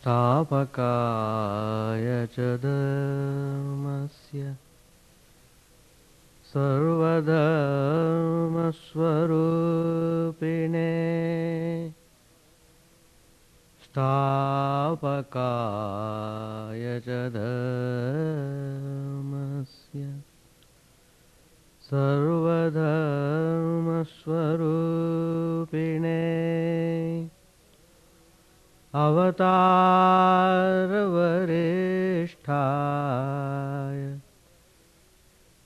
स्थापकाय च धर्मस्य सर्वधर्मस्वरूपिणे स्थापकाय च धर्मस्य सर्वधर्मस्वरूपिणे अवतारवरिष्ठाय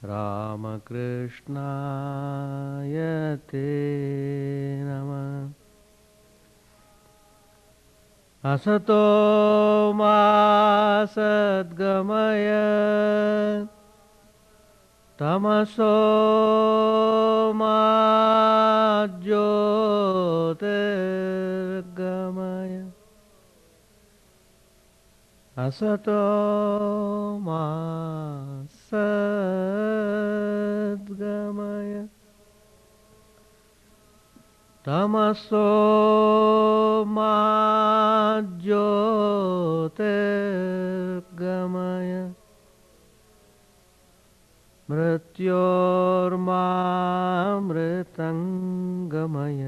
रामकृष्णाय ते नमः। असतो मा सद्गमय तमसो मा ज्योतिर्गमय असतो मा सद्गमय तमसो मा ज्योतिर्गमय मृत्योर्मामृतंगमय।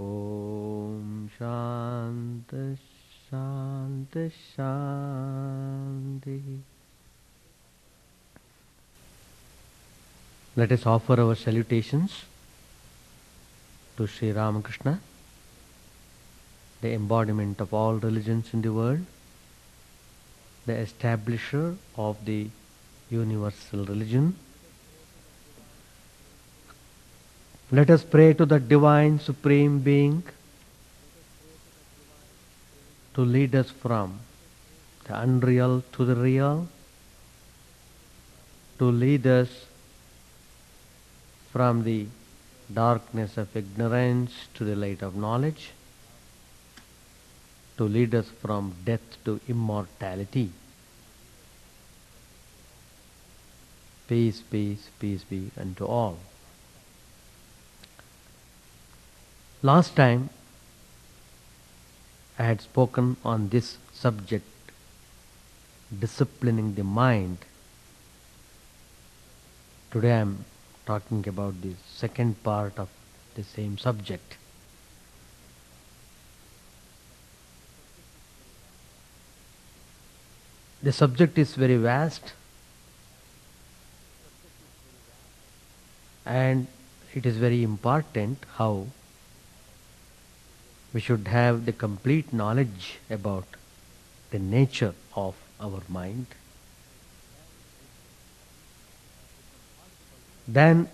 ओम शांति शांति शांति। Let us offer our salutations to Sri Ramakrishna, the embodiment of all religions in the world, the establisher of the universal religion. Let us pray to the Divine Supreme Being to lead us from the unreal to the real, to lead us from the darkness of ignorance to the light of knowledge, to lead us from death to immortality. Peace, peace, peace be unto all. Last time I had spoken on this subject, disciplining the mind. Today I am talking about the second part of the same subject. The subject is very vast and it is very important how we should have the complete knowledge about the nature of our mind. Then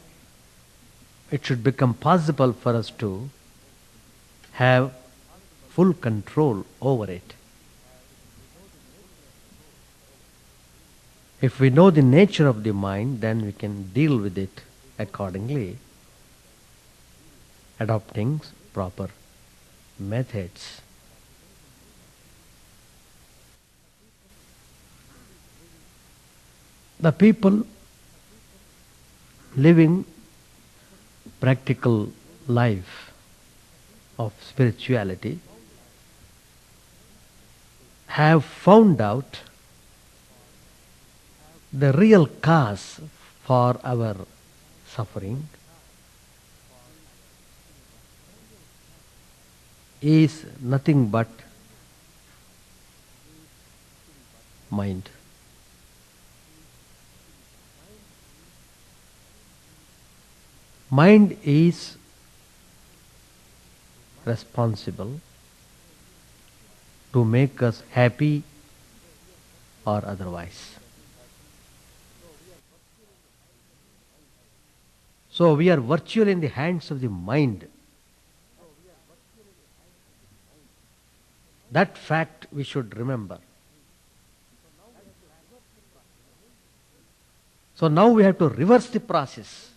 it should become possible for us to have full control over it. If we know the nature of the mind, then we can deal with it accordingly, adopting proper methods. The people living practical life of spirituality have found out the real cause for our suffering is nothing but mind. Mind is responsible to make us happy or otherwise. So we are virtually in the hands of the mind. That fact we should remember. So now we have to reverse the process.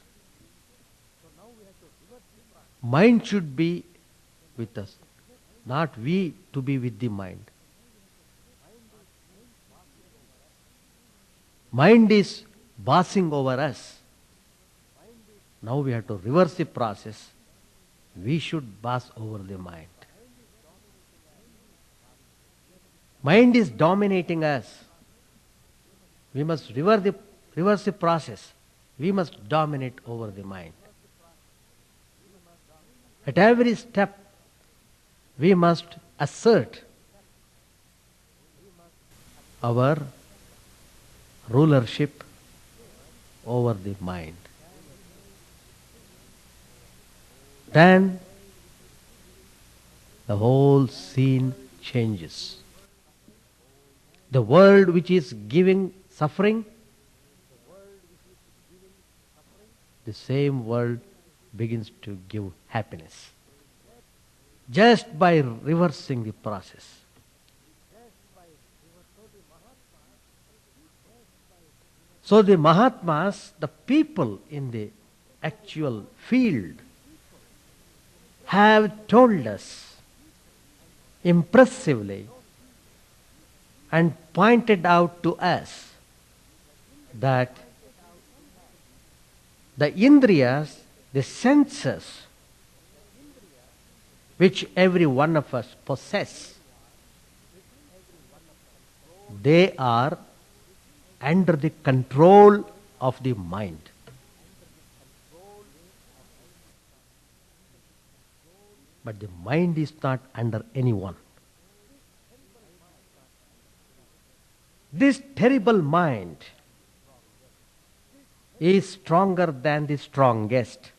Mind should be with us, not we to be with the mind. Mind is bossing over us. Now we have to reverse the process we should pass over the mind. Mind is dominating us. We must reverse the process. We must dominate over the mind. At every step, we must assert our rulership over the mind. Then the whole scene changes. The world which is giving suffering, the same world begins to give happiness. Just by reversing the process. So the Mahatmas, the people in the actual field, have told us impressively and pointed out to us that the indriyas, the senses, which every one of us possess, they are under the control of the mind. But the mind is not under anyone. This terrible mind is stronger than the strongest.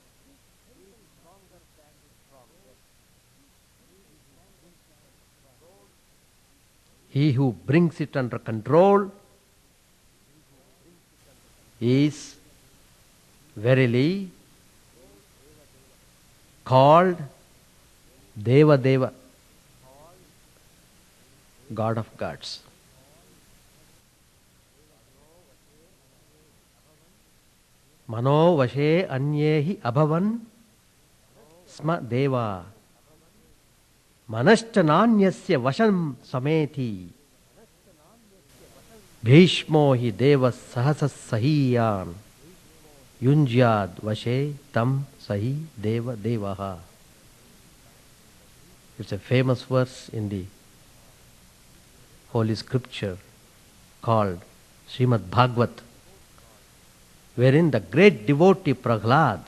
He who brings it under control is verily called Deva Deva, God of gods. Mano vashe anyehi abhavan sma deva manashtananyasya vasham sameti bhishmo hi deva sahasas sahiyan yunjyad vashe tam sahi deva devaha. It's a famous verse in the Holy Scripture called Srimad Bhagavat, wherein the great devotee Prahlad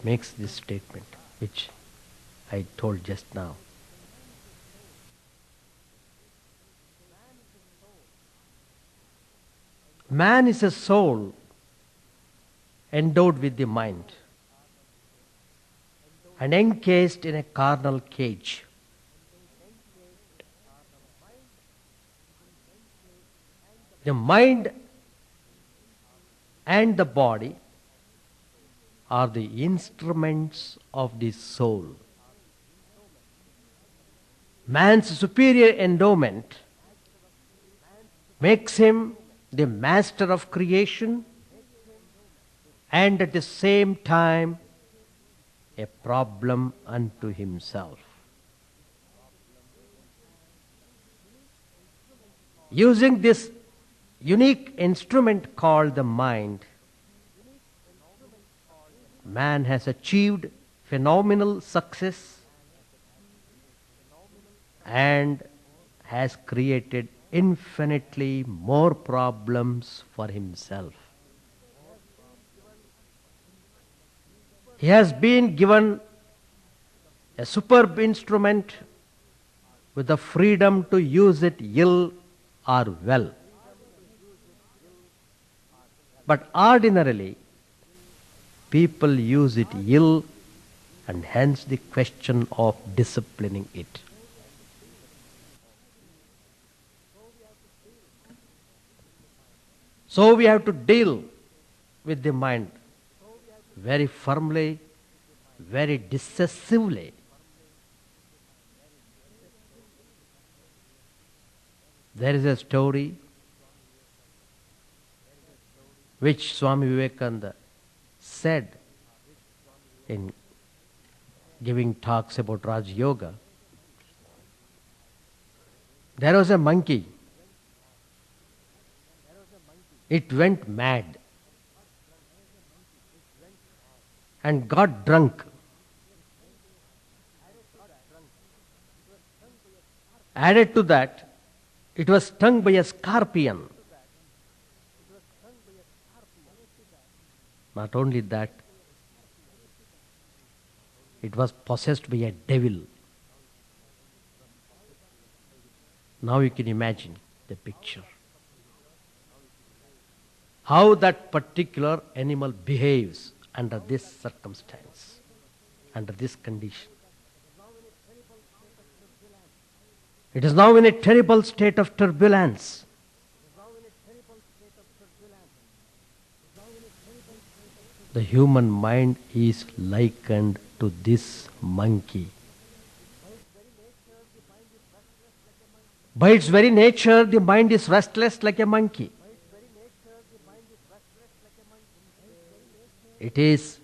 makes this statement, which I told just now. Man is a soul endowed with the mind and encased in a carnal cage. The mind and the body are the instruments of the soul. Man's superior endowment makes him the master of creation and at the same time a problem unto himself. Using this unique instrument called the mind, man has achieved phenomenal success and has created infinitely more problems for himself. He has been given a superb instrument with the freedom to use it ill or well. But ordinarily, people use it ill, and hence the question of disciplining it. So we have to deal with the mind very firmly, very decisively. There is a story which Swami Vivekananda said in giving talks about Raj Yoga. There was a monkey. It went mad and got drunk Added to that, it was stung by a scorpion. Not only that, it was possessed by a devil. Now you can imagine the picture. How that particular animal behaves under this circumstance, under this condition. It is now in a terrible state of turbulence. The human mind is likened to this monkey. By its very nature, the mind is restless like a monkey. It is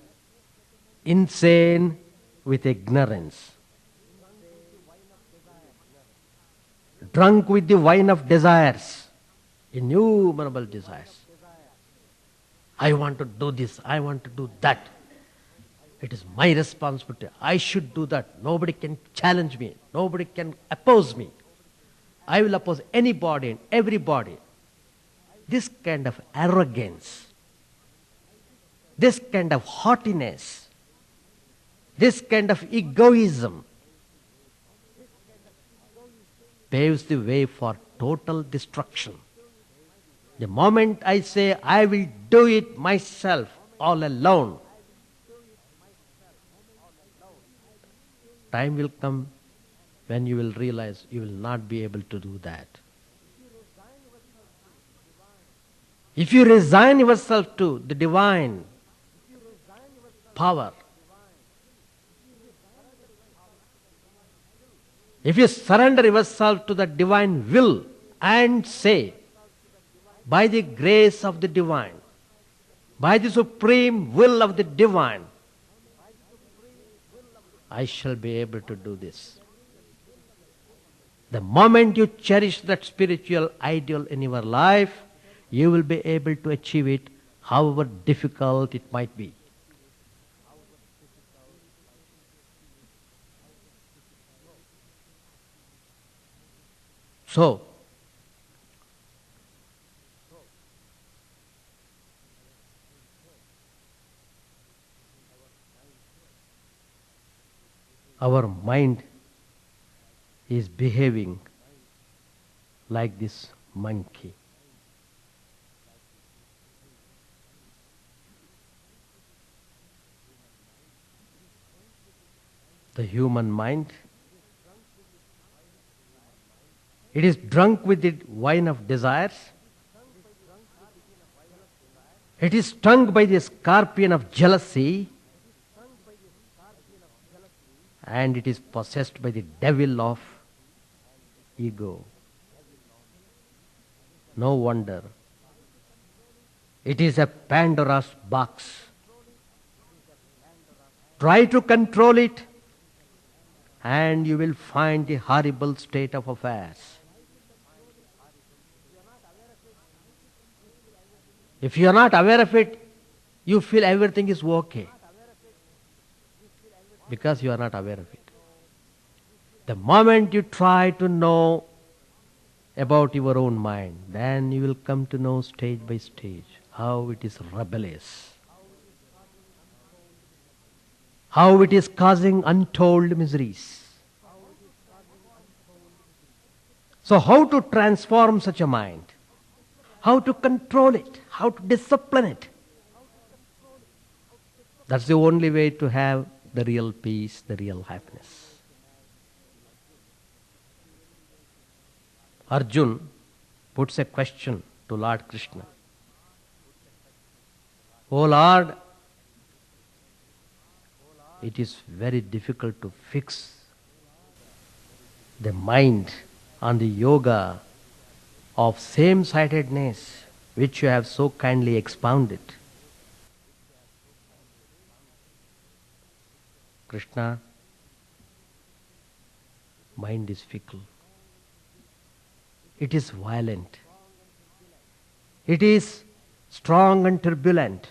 insane with ignorance, drunk with the wine of desires, innumerable desires. I want to do this, I want to do that. It is my responsibility. I should do that. Nobody can challenge me. Nobody can oppose me. I will oppose anybody and everybody. This kind of arrogance, this kind of haughtiness, this kind of egoism paves the way for total destruction. The moment I say, I will do it myself, all alone, time will come when you will realize you will not be able to do that. If you resign yourself to the divine power, if you surrender yourself to the divine will and say, by the grace of the divine, by the supreme will of the divine, I shall be able to do this. The moment you cherish that spiritual ideal in your life, you will be able to achieve it, however difficult it might be. So, our mind is behaving like this monkey. The human mind, it is drunk with the wine of desires. It is stung by the scorpion of jealousy. And it is possessed by the devil of ego. No wonder. It is a Pandora's box. Try to control it, and you will find the horrible state of affairs. If you are not aware of it, you feel everything is okay. Because you are not aware of it. The moment you try to know about your own mind, then you will come to know stage by stage how it is rebellious, how it is causing untold miseries. So how to transform such a mind? How to control it? How to discipline it? That's the only way to have the real peace, the real happiness. Arjun puts a question to Lord Krishna. Oh Lord, it is very difficult to fix the mind on the yoga of same-sidedness, which you have so kindly expounded. Krishna, mind is fickle. It is violent. It is strong and turbulent.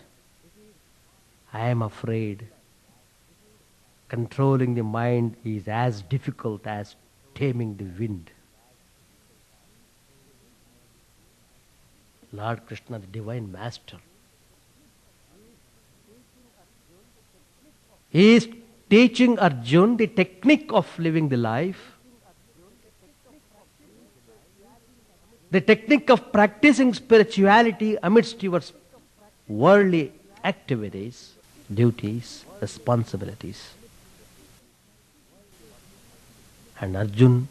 I am afraid controlling the mind is as difficult as taming the wind. Lord Krishna, the Divine Master, he is teaching Arjun the technique of living the life, the technique of practicing spirituality amidst your worldly activities, duties, responsibilities. And Arjun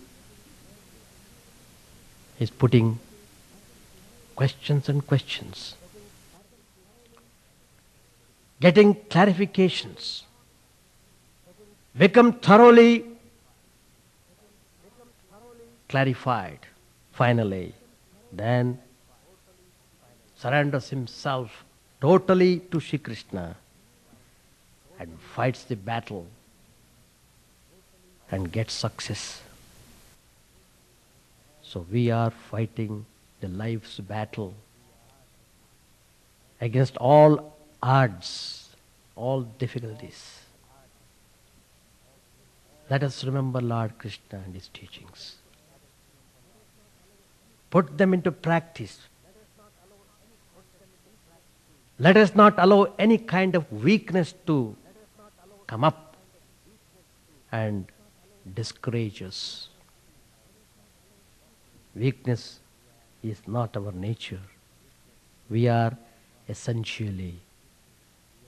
is putting questions and questions, getting clarifications, become thoroughly clarified. Finally, then surrenders himself totally to Shri Krishna and fights the battle and gets success. So we are fighting the life's battle against all odds, all difficulties. Let us remember Lord Krishna and his teachings. Put them into practice. Let us not allow any kind of weakness to come up and discourage us. Weakness is not our nature. We are essentially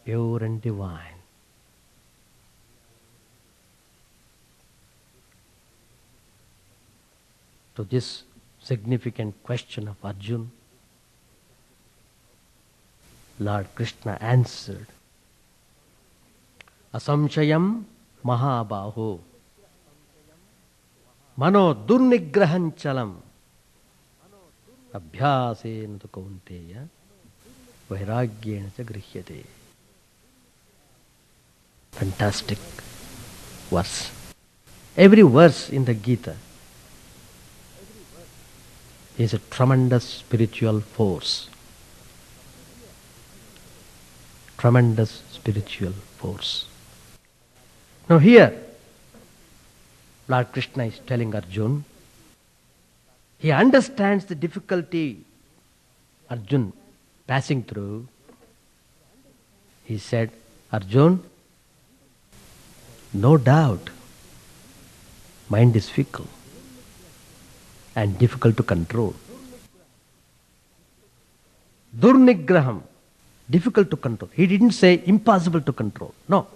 pure and divine. To this significant question of Arjun, Lord Krishna answered, Asamshayam Mahabaho Mano Durnigrahanchalam Abhyasena tu Kaunteya Vairagyena cha Grihyate. Fantastic verse. Every verse in the Gita is a tremendous spiritual force. Tremendous spiritual force. Now here, Lord Krishna is telling Arjun, he understands the difficulty Arjun passing through. He said, Arjun, no doubt, mind is fickle and difficult to control. Durnigraham, difficult to control. He didn't say impossible to control. No.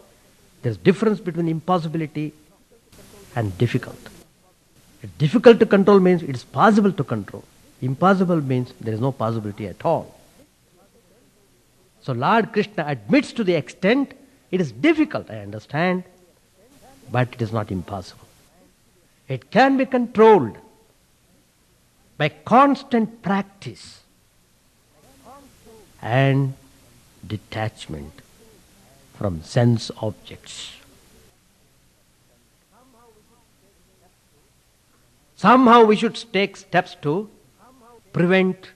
There's difference between impossibility and difficult. Difficult to control means it is possible to control. Impossible means there is no possibility at all. So Lord Krishna admits to the extent it is difficult, I understand, but it is not impossible. It can be controlled by constant practice and detachment from sense objects. Somehow we should take steps to prevent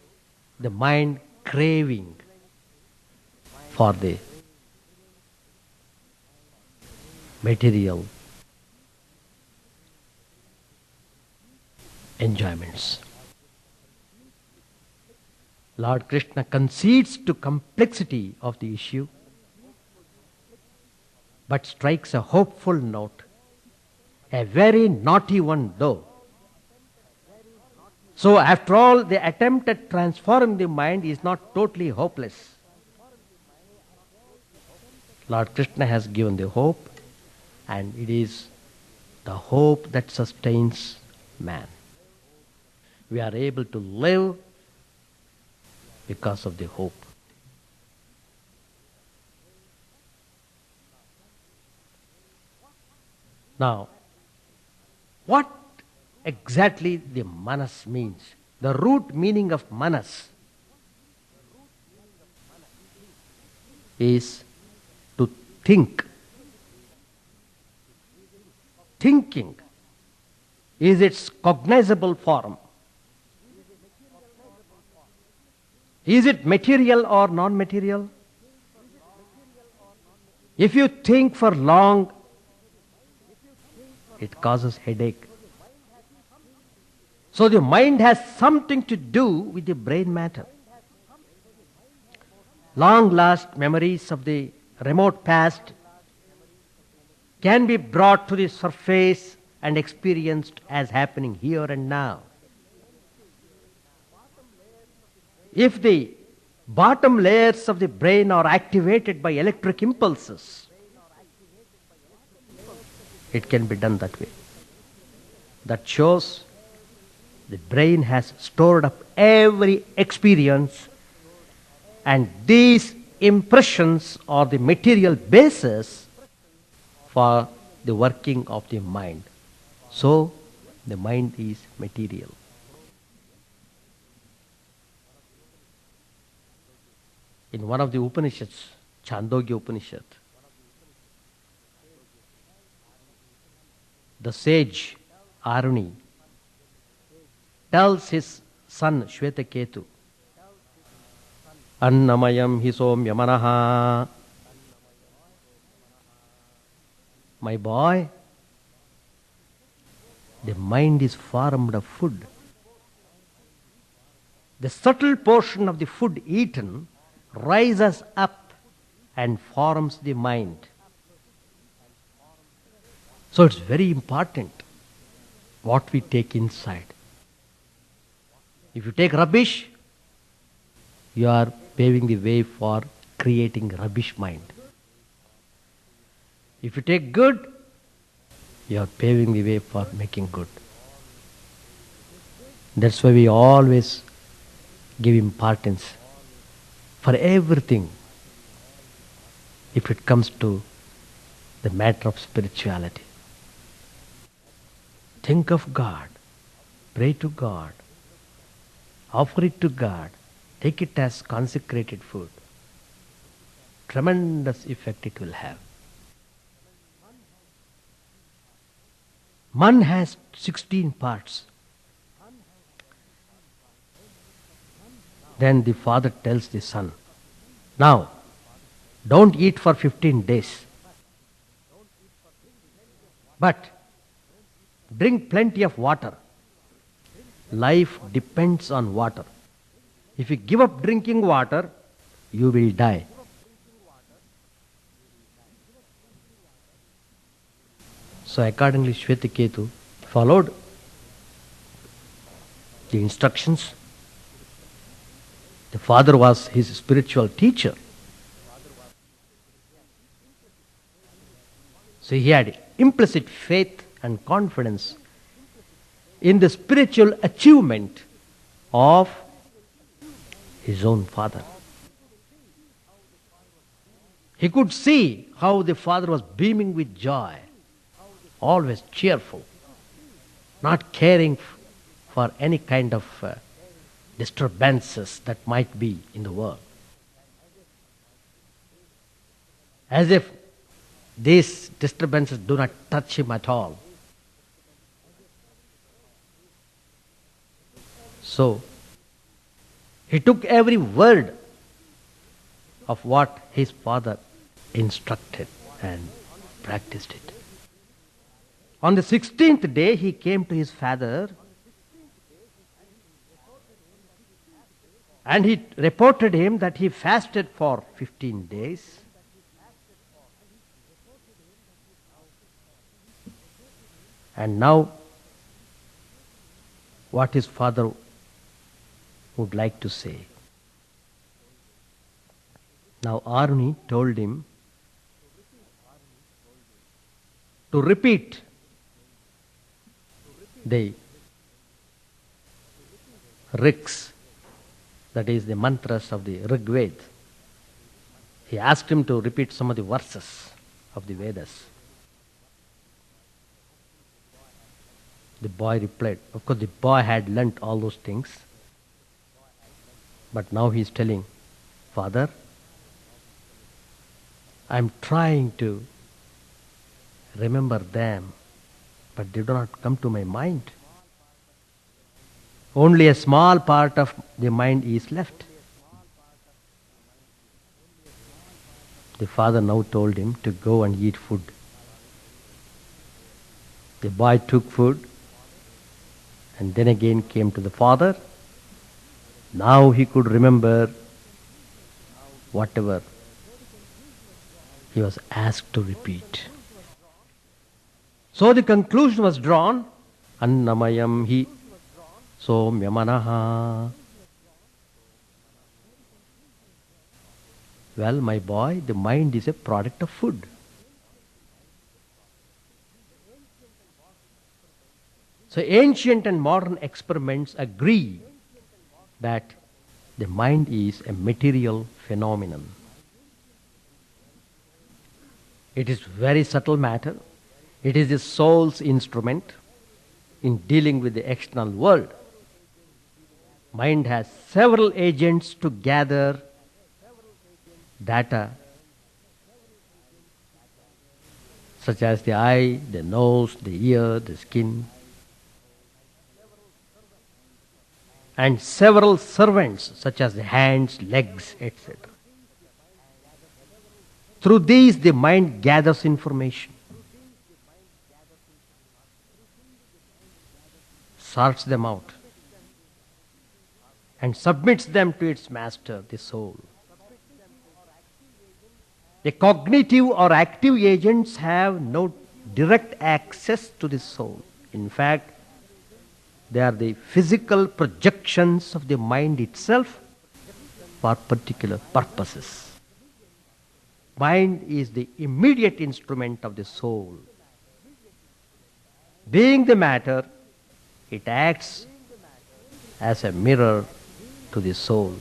the mind craving for the material enjoyments. Lord Krishna concedes to complexity of the issue, but strikes a hopeful note, a very naughty one though. So after all, the attempt at transforming the mind is not totally hopeless. Lord Krishna has given the hope, and it is the hope that sustains man. We are able to live because of the hope. Now, what exactly the manas means? The root meaning of manas is to think. Thinking is its cognizable form. Is it material or non-material? If you think for long, it causes headache. So the mind has something to do with the brain matter. long lost memories of the remote past can be brought to the surface and experienced as happening here and now. If the bottom layers of the brain are activated by electric impulses, it can be done that way. That shows the brain has stored up every experience, and these impressions are the material basis for the working of the mind. So, the mind is material. In one of the Upanishads, Chandogya Upanishad, the sage Aruni tells his son Shvetaketu, Annamayam hi somya manaha. My boy, the mind is formed of food. The subtle portion of the food eaten rises up and forms the mind. So it's very important what we take inside. If you take rubbish, you are paving the way for creating rubbish mind. If you take good, you are paving the way for making good. That's why we always give importance for everything if it comes to the matter of spirituality. Think of God, pray to God, offer it to God, take it as consecrated food. Tremendous effect it will have. Man has 16 parts. Then the father tells the son, now, don't eat for 15 days. But drink plenty of water. Life depends on water. If you give up drinking water, you will die. So accordingly, Shvetaketu followed the instructions. The father was his spiritual teacher. So he had implicit faith and confidence in the spiritual achievement of his own father. He could see how the father was beaming with joy, always cheerful, not caring for any kind of disturbances that might be in the world. As if these disturbances do not touch him at all. So, he took every word of what his father instructed and practiced it. On the 16th day, he came to his father and he reported him that he fasted for 15 days. And now, what his father would like to say. Now Aruni told him to repeat the rigs, that is the mantras of the Rig Veda. He asked him to repeat some of the verses of the Vedas. The boy replied. Of course, the boy had learnt all those things. But now he is telling, Father, I am trying to remember them, but they do not come to my mind. Only a small part of the mind is left. The father now told him to go and eat food. The boy took food and then again came to the father. Now he could remember whatever he was asked to repeat. So the conclusion was drawn, Annamayam hi somyamanaha. Well, my boy, the mind is a product of food. So ancient and modern experiments agree that the mind is a material phenomenon. It is very subtle matter. It is the soul's instrument in dealing with the external world. Mind has several agents to gather data, such as the eye, the nose, the ear, the skin, and several servants, such as the hands, legs, etc. Through these, the mind gathers information, sorts them out, and submits them to its master, the soul. The cognitive or active agents have no direct access to the soul. In fact, they are the physical projections of the mind itself for particular purposes. Mind is the immediate instrument of the soul. Being the matter, it acts as a mirror to the soul.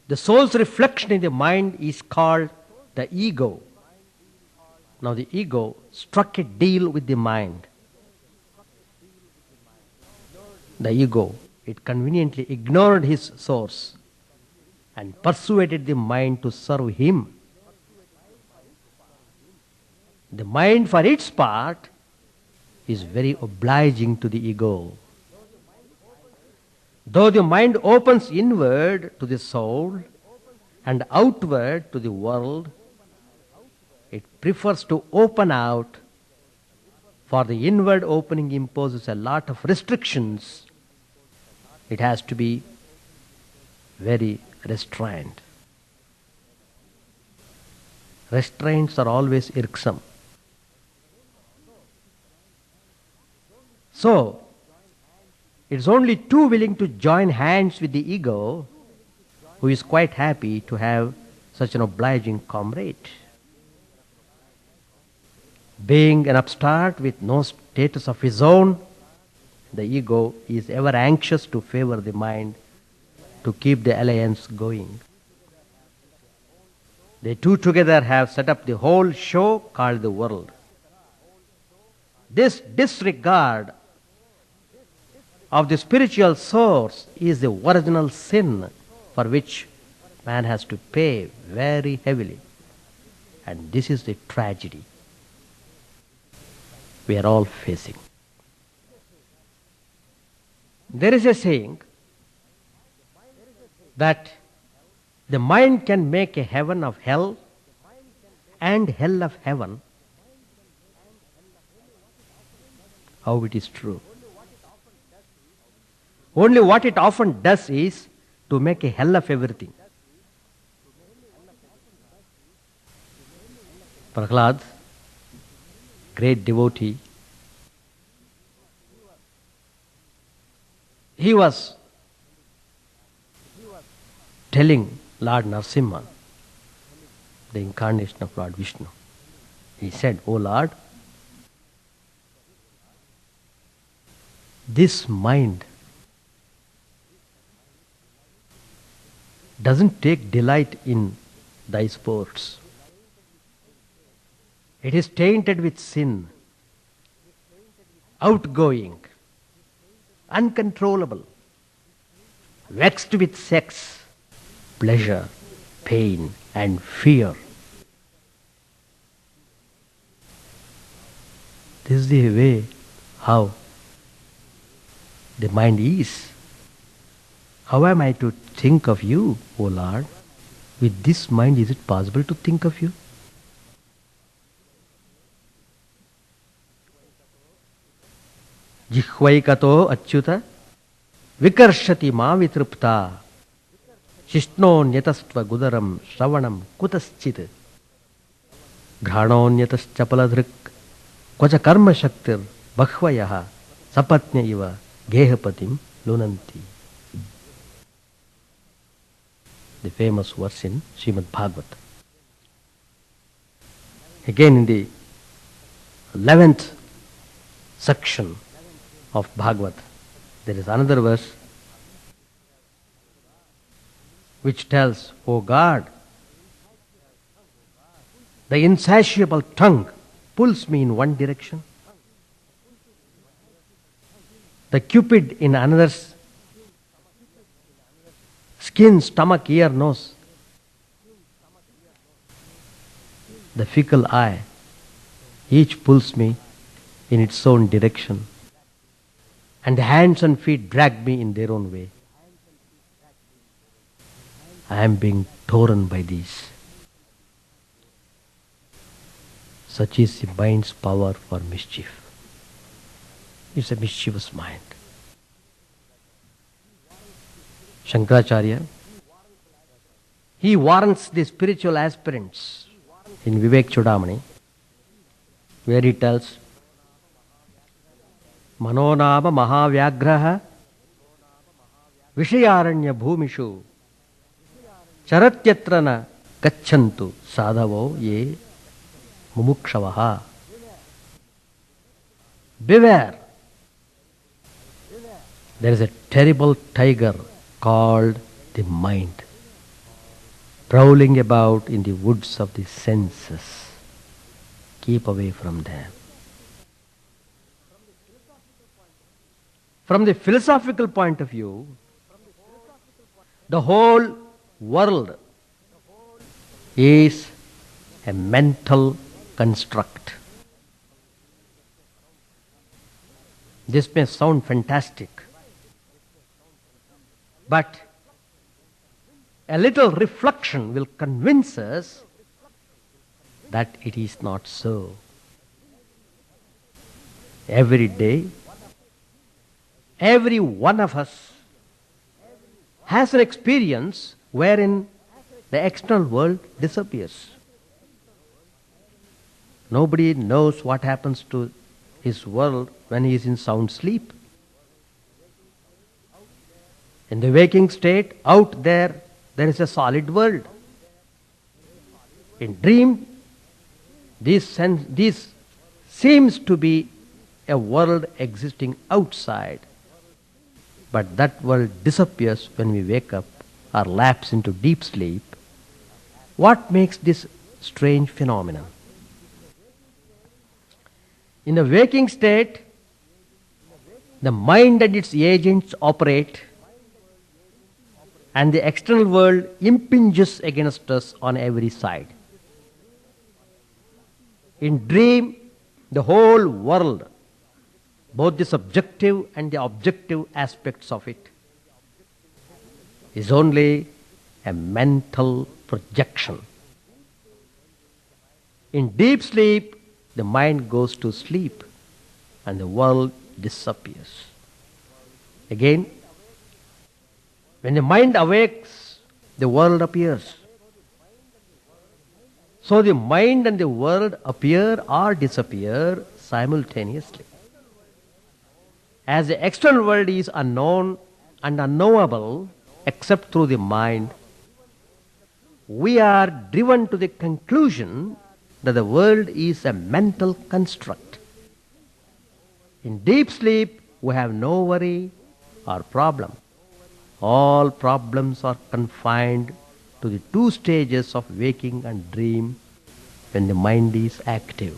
The soul's reflection in the mind is called the ego. Now the ego struck a deal with the mind. The ego, it conveniently ignored his source and persuaded the mind to serve him. The mind, for its part, is very obliging to the ego. Though the mind opens inward to the soul and outward to the world, it prefers to open out, for the inward opening imposes a lot of restrictions. It has to be very restrained. Restraints are always irksome. So, it is only too willing to join hands with the ego, who is quite happy to have such an obliging comrade. Being an upstart with no status of his own, the ego is ever anxious to favor the mind, to keep the alliance going. They two together have set up the whole show called the world. This disregard of the spiritual source is the original sin for which man has to pay very heavily. And this is the tragedy we are all facing. There is a saying that the mind can make a heaven of hell and hell of heaven. How it is true. Only what it often does is to make a hell of everything. Prahlad, great devotee, he was telling Lord Narasimha, the incarnation of Lord Vishnu. He said, "O Lord, this mind doesn't take delight in thy sports. It is tainted with sin, outgoing, uncontrollable, vexed with sex, pleasure, pain, and fear." This is the way how the mind is. How am I to think of you, O Lord? With this mind, is it possible to think of you? Jihvaikato achyuta vikarshati ma vitrupta. Shishnonyatastva gudaram shravanam kutaschit Granonyataschapaladhrik Kvacha karma shaktir bhakvayaha sapatnya iva gehapatim lunanti. The famous verse in Srimad Bhagavat. Again in the 11th section of Bhagavat, there is another verse which tells, O God, the insatiable tongue pulls me in one direction, the cupid in another's skin, stomach, ear, nose, the fickle eye, each pulls me in its own direction, and the hands and feet drag me in their own way. I am being torn by these. Such is the mind's power for mischief. It's a mischievous mind. Shankaracharya, he warns the spiritual aspirants in Vivek Chudamani, where he tells, Manonama Mahavyagraha Vishayaranya Bhumishu Charatyatrana Gachantu Sadhavo Ye Mumukshavaha. Beware! There is a terrible tiger called the mind, prowling about in the woods of the senses. Keep away from them. From the philosophical point of view, the whole world is a mental construct. This may sound fantastic, but a little reflection will convince us that it is not so. Every day, every one of us has an experience wherein the external world disappears. Nobody knows what happens to his world when he is in sound sleep. In the waking state, out there is a solid world. In dream, this seems to be a world existing outside. But that world disappears when we wake up or lapse into deep sleep. What makes this strange phenomenon? In the waking state, the mind and its agents operate, and the external world impinges against us on every side. In dream, the whole world, both the subjective and the objective aspects of it, is only a mental projection. In deep sleep, the mind goes to sleep and the world disappears. Again, when the mind awakes, the world appears. So the mind and the world appear or disappear simultaneously. As the external world is unknown and unknowable except through the mind, we are driven to the conclusion that the world is a mental construct. In deep sleep, we have no worry or problem. All problems are confined to the two stages of waking and dream when the mind is active.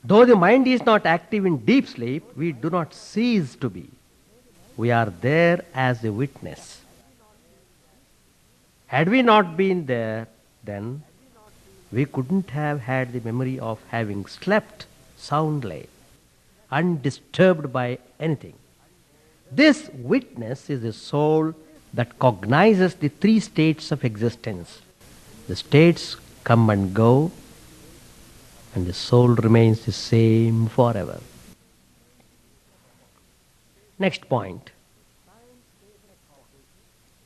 Though the mind is not active in deep sleep, we do not cease to be. We are there as a witness. Had we not been there, then we couldn't have had the memory of having slept soundly, undisturbed by anything. This witness is the soul that cognizes the three states of existence. The states come and go, and the soul remains the same forever. Next point.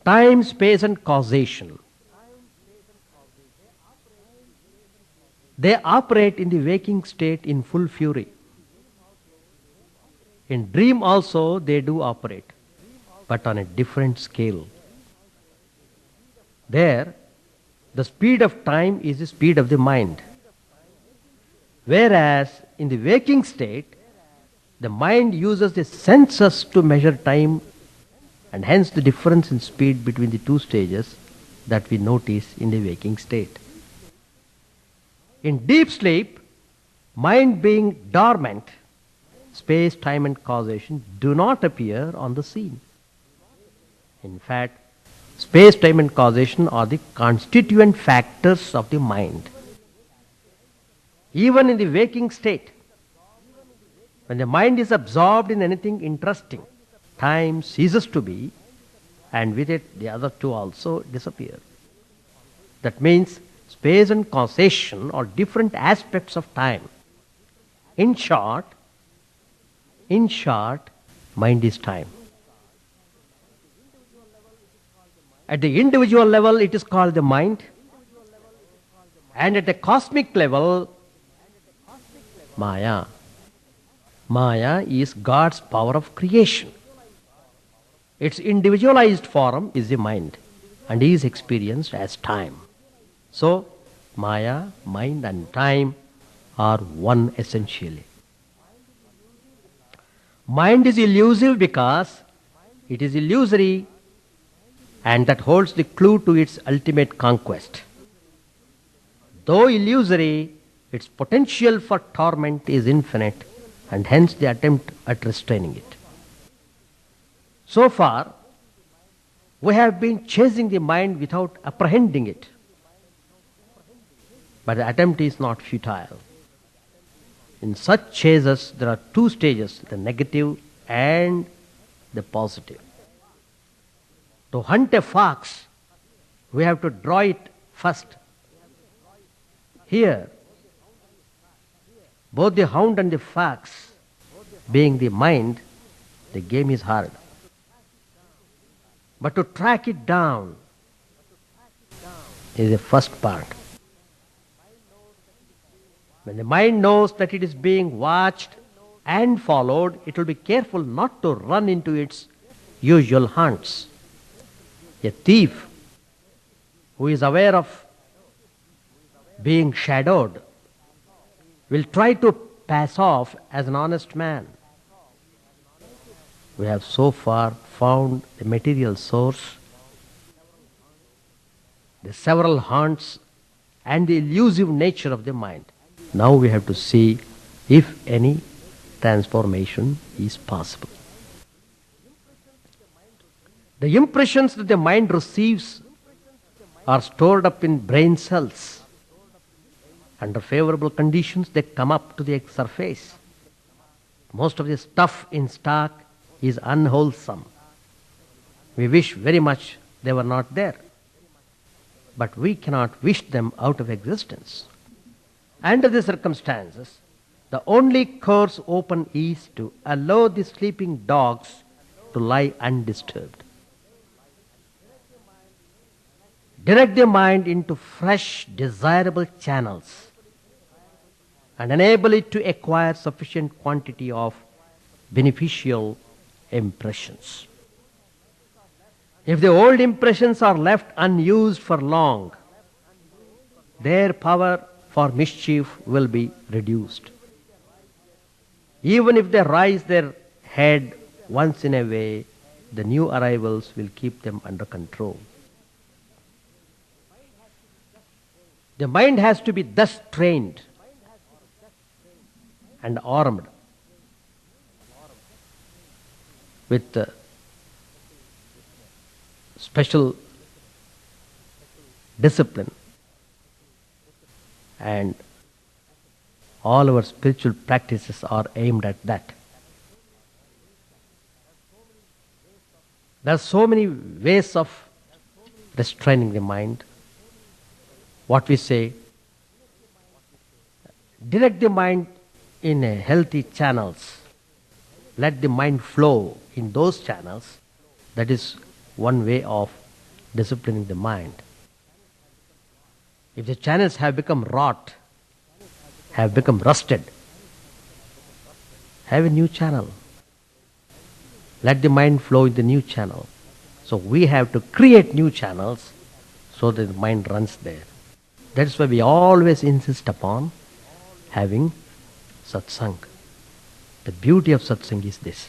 Time, space and causation. They operate in the waking state in full fury. In dream also they do operate, but on a different scale. There, the speed of time is the speed of the mind. Whereas in the waking state, the mind uses the senses to measure time, and hence the difference in speed between the two stages that we notice in the waking state. In deep sleep, mind being dormant, space, time and causation do not appear on the scene. In fact, space, time and causation are the constituent factors of the mind. Even in the waking state, when the mind is absorbed in anything interesting, time ceases to be, and with it the other two also disappear. That means space and causation are different aspects of time. In short, mind is time. At the individual level, it is called the mind, and at the cosmic level, Maya. Maya is God's power of creation. Its individualized form is the mind, and is experienced as time. So, Maya, mind and time are one essentially. Mind is elusive because it is illusory, and that holds the clue to its ultimate conquest. Though illusory, its potential for torment is infinite, and hence the attempt at restraining it. So far, we have been chasing the mind without apprehending it. But the attempt is not futile. In such chases, there are two stages, the negative and the positive. To hunt a fox, we have to draw it first. Here, both the hound and the fox, being the mind, the game is hard. But to track it down is the first part. When the mind knows that it is being watched and followed, it will be careful not to run into its usual haunts. A thief who is aware of being shadowed will try to pass off as an honest man. We have so far found the material source, the several haunts, and the elusive nature of the mind. Now we have to see if any transformation is possible. The impressions that the mind receives are stored up in brain cells. Under favorable conditions, they come up to the surface. Most of the stuff in stock is unwholesome. We wish very much they were not there. But we cannot wish them out of existence. Under the circumstances, the only course open is to allow the sleeping dogs to lie undisturbed. Direct the mind into fresh, desirable channels and enable it to acquire sufficient quantity of beneficial impressions. If the old impressions are left unused for long, their power for mischief will be reduced. Even if they raise their head once in a way, the new arrivals will keep them under control. The mind has to be thus trained and armed with special discipline, and all our spiritual practices are aimed at that. There are so many ways of restraining the mind. What we say, direct the mind in a healthy channels. Let the mind flow in those channels. That is one way of disciplining the mind. If the channels have become rot, have become rusted, have a new channel. Let the mind flow in the new channel. So we have to create new channels so that the mind runs there. That's why we always insist upon having satsang. The beauty of satsang is this: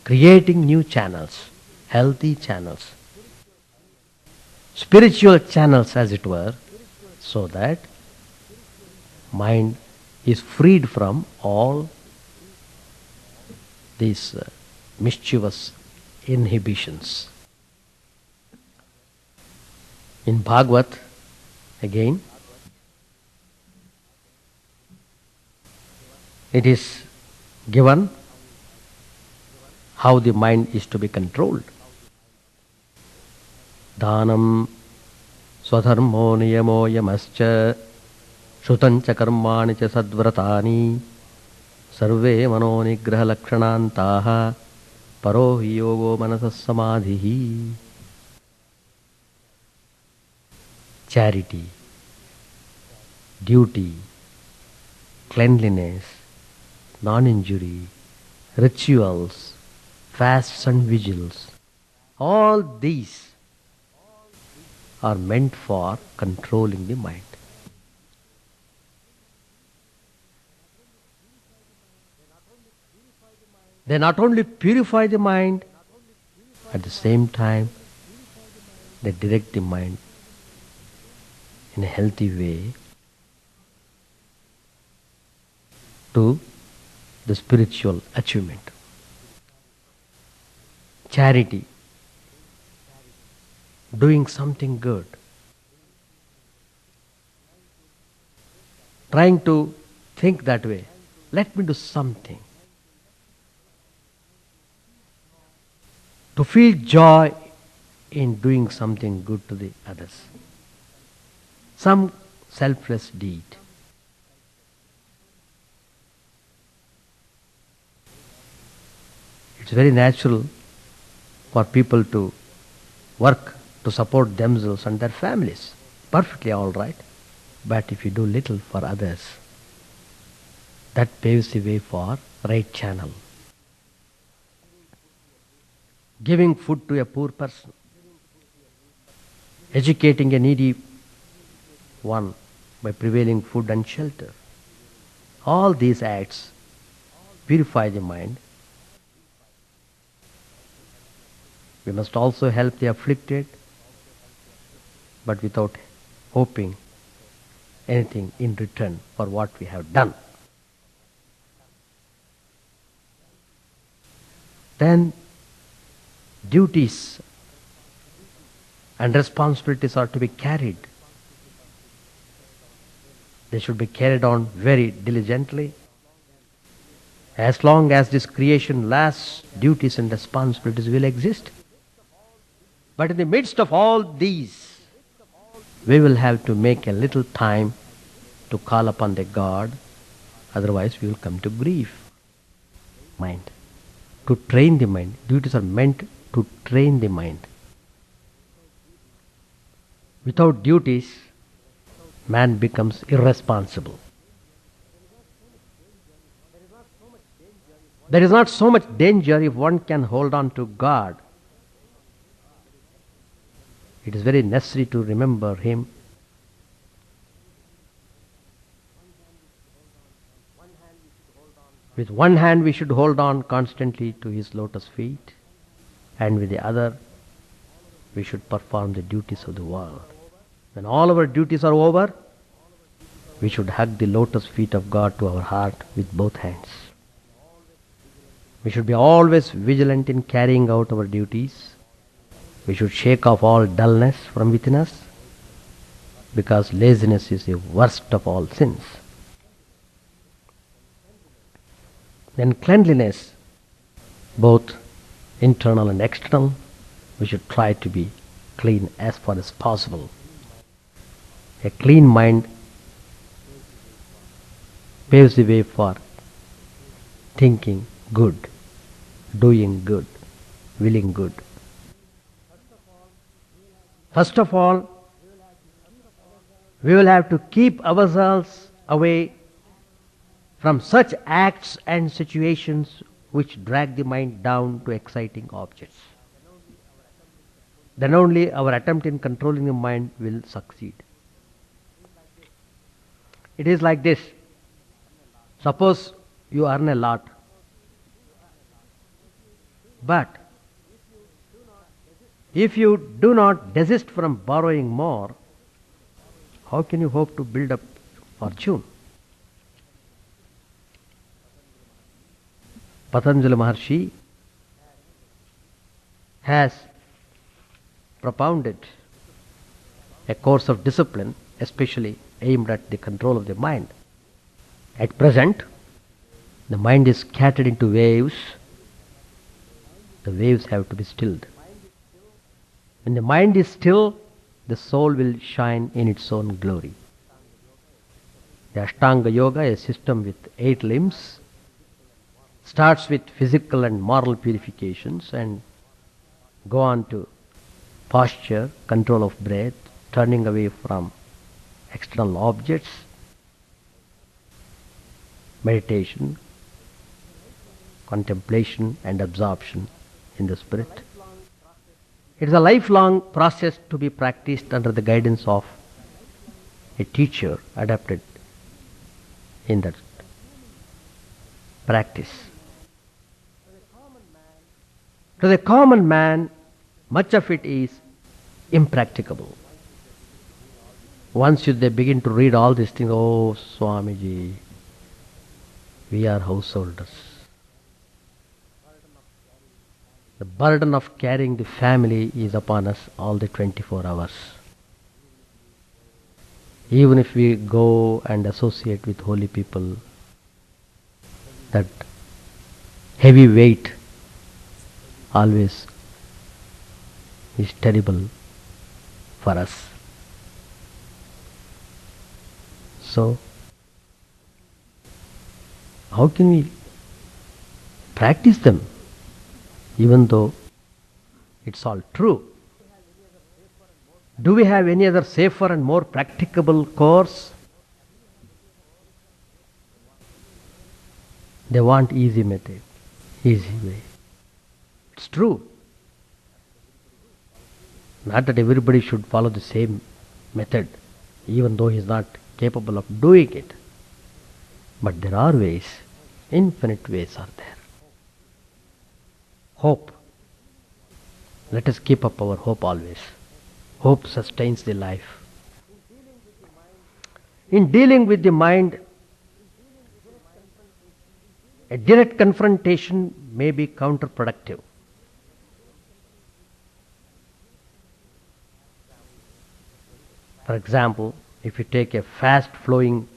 creating new channels, healthy channels, spiritual channels as it were, so that mind is freed from all these mischievous inhibitions. In Bhagavad, again, it is given how the mind is to be controlled. Dhanam swadharmo niyamo yamascha shutancha karmani cha sadvratani sarve mano nigraha lakshanantaha paro hi yogo manasas samadhihi. Charity, duty, cleanliness, non-injury, rituals, fasts and vigils, all these are meant for controlling the mind. They not only purify the mind, at the same time they direct the mind in a healthy way to the spiritual achievement. Charity, doing something good, trying to think that way. Let me do something. To feel joy in doing something good to the others. Some selfless deed. It's very natural for people to work to support themselves and their families. Perfectly all right. But if you do little for others, that paves the way for right channel. Giving food to a poor person, educating a needy one by prevailing food and shelter. All these acts purify the mind. We must also help the afflicted, but without hoping anything in return for what we have done. Then duties and responsibilities are to be carried. They should be carried on very diligently. As long as this creation lasts, duties and responsibilities will exist. But in the midst of all these, we will have to make a little time to call upon the God, otherwise we will come to grief. Mind. To train the mind. Duties are meant to train the mind. Without duties, man becomes irresponsible. There is not so much danger if one can hold on to God. It is very necessary to remember Him. With one hand we should hold on constantly to His lotus feet, and with the other we should perform the duties of the world. When all our duties are over, we should hug the lotus feet of God to our heart with both hands. We should be always vigilant in carrying out our duties. We should shake off all dullness from within us, because laziness is the worst of all sins. Then cleanliness, both internal and external, we should try to be clean as far as possible. A clean mind paves the way for thinking good, doing good, willing good. First of all, we will have to keep ourselves away from such acts and situations which drag the mind down to exciting objects. Then only our attempt in controlling the mind will succeed. It is like this. Suppose you earn a lot, but if you do not desist from borrowing more, how can you hope to build up fortune? Patanjali Maharshi has propounded a course of discipline especially aimed at the control of the mind. At present, the mind is scattered into waves. The waves have to be stilled. When the mind is still, the soul will shine in its own glory. The Ashtanga Yoga, a system with 8 limbs, starts with physical and moral purifications and go on to posture, control of breath, turning away from external objects, meditation, contemplation and absorption in the spirit. It is a lifelong process to be practiced under the guidance of a teacher adapted in that practice. To the common man, much of it is impracticable. Once they begin to read all these things, oh Swamiji, we are householders. The burden of carrying the family is upon us all the 24 hours. Even if we go and associate with holy people, that heavy weight always is terrible for us. So, how can we practice them even though it's all true? Do we have any other safer and more practicable course? They want easy method, easy way. It's true. Not that everybody should follow the same method, even though he is not capable of doing it. But there are ways, infinite ways are there. Hope. Let us keep up our hope always. Hope sustains the life. In dealing with the mind, a direct confrontation may be counterproductive. For example, if you take a fast flowing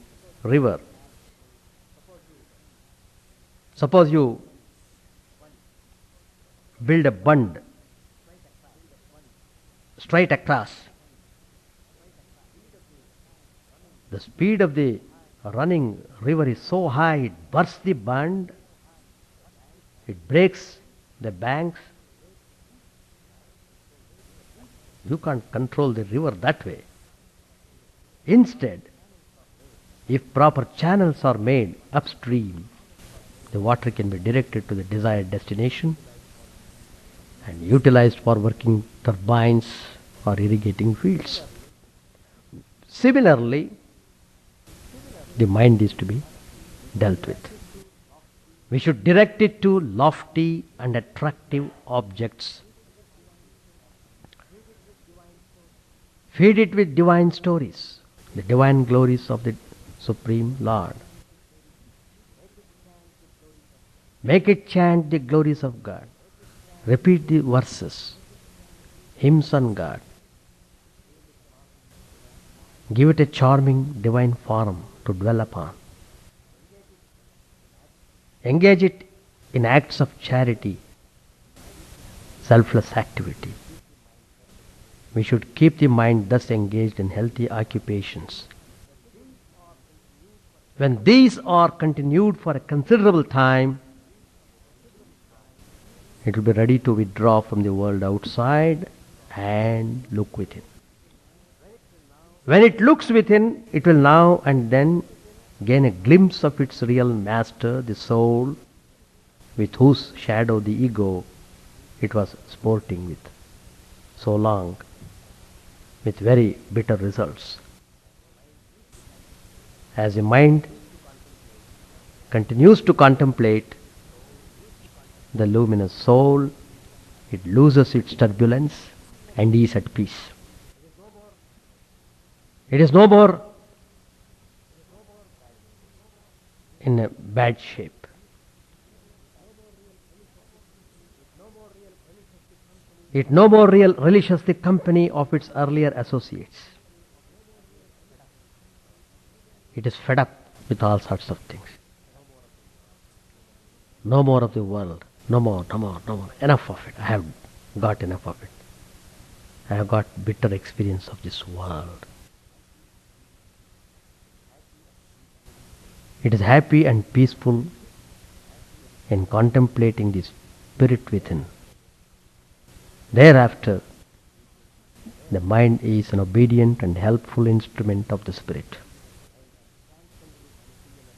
river, suppose you build a bund straight across. The speed of the running river is so high, it bursts the bund, it breaks the banks. You can't control the river that way. Instead, if proper channels are made upstream, the water can be directed to the desired destination and utilized for working turbines or irrigating fields. Similarly, the mind is to be dealt with. We should direct it to lofty and attractive objects. Feed it with divine stories, the divine glories of the Supreme Lord. Make it chant the glories of God. Repeat the verses, hymns on God. Give it a charming divine form to dwell upon. Engage it in acts of charity, selfless activity. We should keep the mind thus engaged in healthy occupations. When these are continued for a considerable time, it will be ready to withdraw from the world outside and look within. When it looks within, it will now and then gain a glimpse of its real master, the soul, with whose shadow the ego it was sporting with so long, with very bitter results. As the mind continues to contemplate the luminous soul, it loses its turbulence and is at peace. It is no more in a bad shape. It no more relishes the company of its earlier associates. It is fed up with all sorts of things. No more of the world. No more, no more, no more. Enough of it. I have got enough of it. I have got bitter experience of this world. It is happy and peaceful in contemplating the spirit within. Thereafter, the mind is an obedient and helpful instrument of the spirit.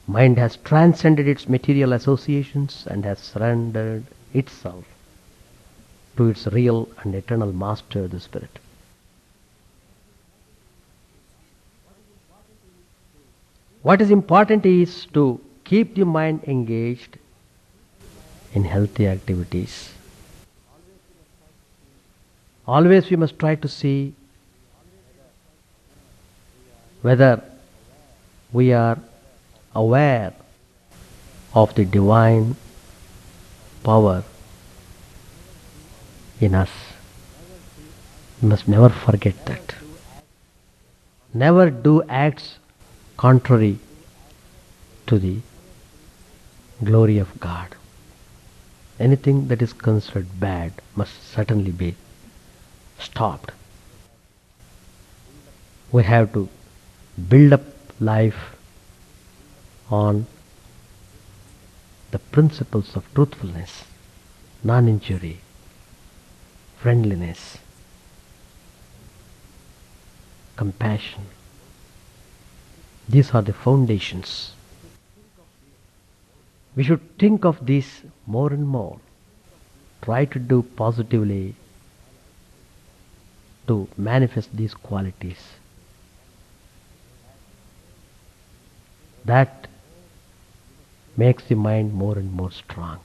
Mind has transcended its material associations and has surrendered itself to its real and eternal master, the spirit. What is important is to keep the mind engaged in healthy activities. Always we must try to see whether we are aware of the divine power in us. We must never forget that. Never do acts contrary to the glory of God. Anything that is considered bad must certainly be stopped. We have to build up life on the principles of truthfulness, non-injury, friendliness, compassion. These are the foundations. We should think of these more and more. Try to do positively to manifest these qualities. That makes the mind more and more strong.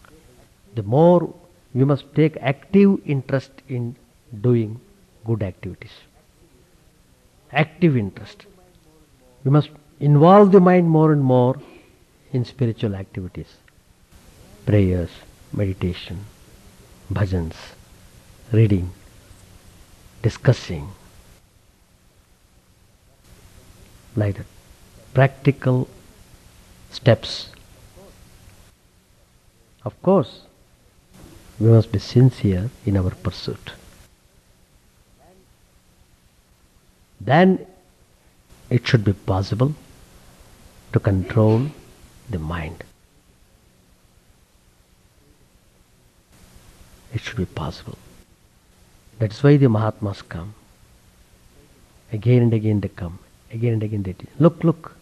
The more we must take active interest in doing good activities. Active interest. We must involve the mind more and more in spiritual activities. Prayers, meditation, bhajans, reading, discussing. Like that. Practical steps. Of course, we must be sincere in our pursuit. Then it should be possible to control the mind. It should be possible. That's why the Mahatmas come. Again and again they come. Again and again they teach. Look, look.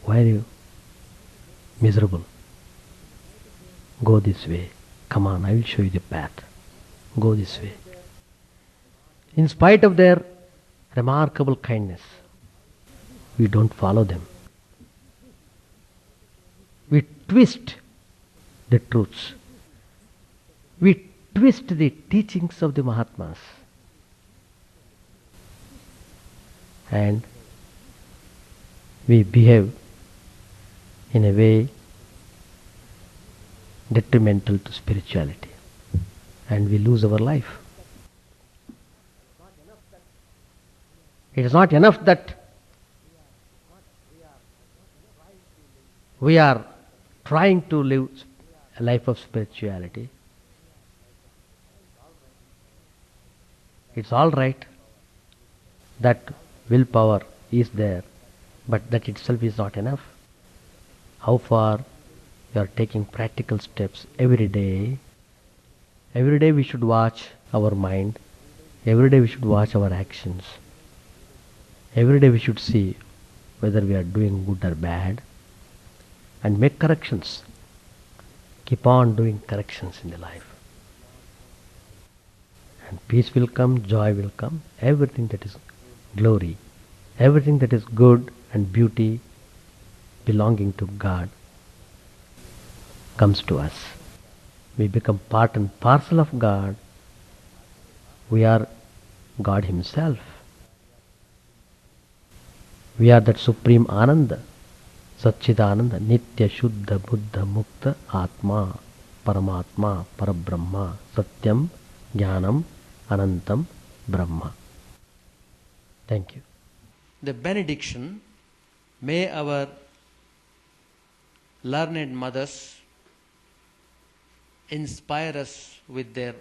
Why are you miserable? Go this way. Come on, I will show you the path. Go this way. In spite of their remarkable kindness, we don't follow them. We twist the truths. We twist the teachings of the Mahatmas. And we behave in a way detrimental to spirituality. And we lose our life. It is not enough that we are trying to live a life of spirituality. It's all right that willpower is there, but that itself is not enough. How far we are taking practical steps every day. Every day we should watch our mind. Every day we should watch our actions. Every day we should see whether we are doing good or bad and make corrections. Keep on doing corrections in the life. And peace will come, joy will come, everything that is glory, everything that is good and beauty belonging to God comes to us. We become part and parcel of God. We are God Himself. We are that Supreme Ananda, Satchidananda, Nitya Shuddha Buddha Mukta Atma, Paramatma, Parabrahma, Satyam, Jnanam, Anantam, Brahma. Thank you. The benediction: may our learned mothers inspire us with their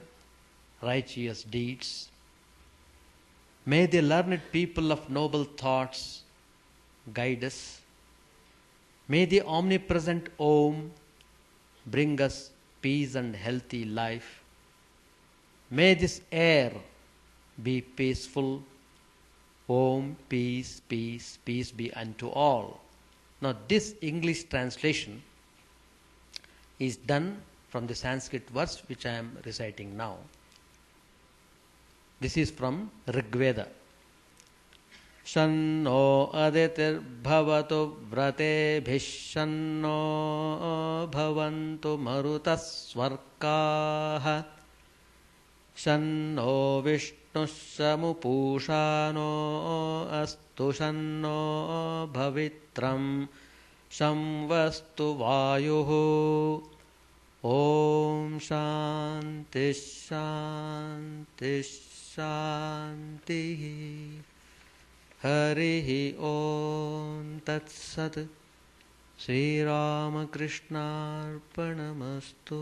righteous deeds. May the learned people of noble thoughts guide us. May the omnipresent Om bring us peace and healthy life. May this air be peaceful. Om, peace, peace, peace be unto all. Now this English translation is done from the Sanskrit verse which I am reciting now. This is from Rigveda. Shanno aditir bhavato vratebish shanno bhavantu marutas svarkaha shanno vishnusamupushano astu shanno bhavitram samvastu vayuhu. Om Shanti Shanti Shanti. Harihi Om Tat Sat. Sri Ramakrishna Arpanamastu.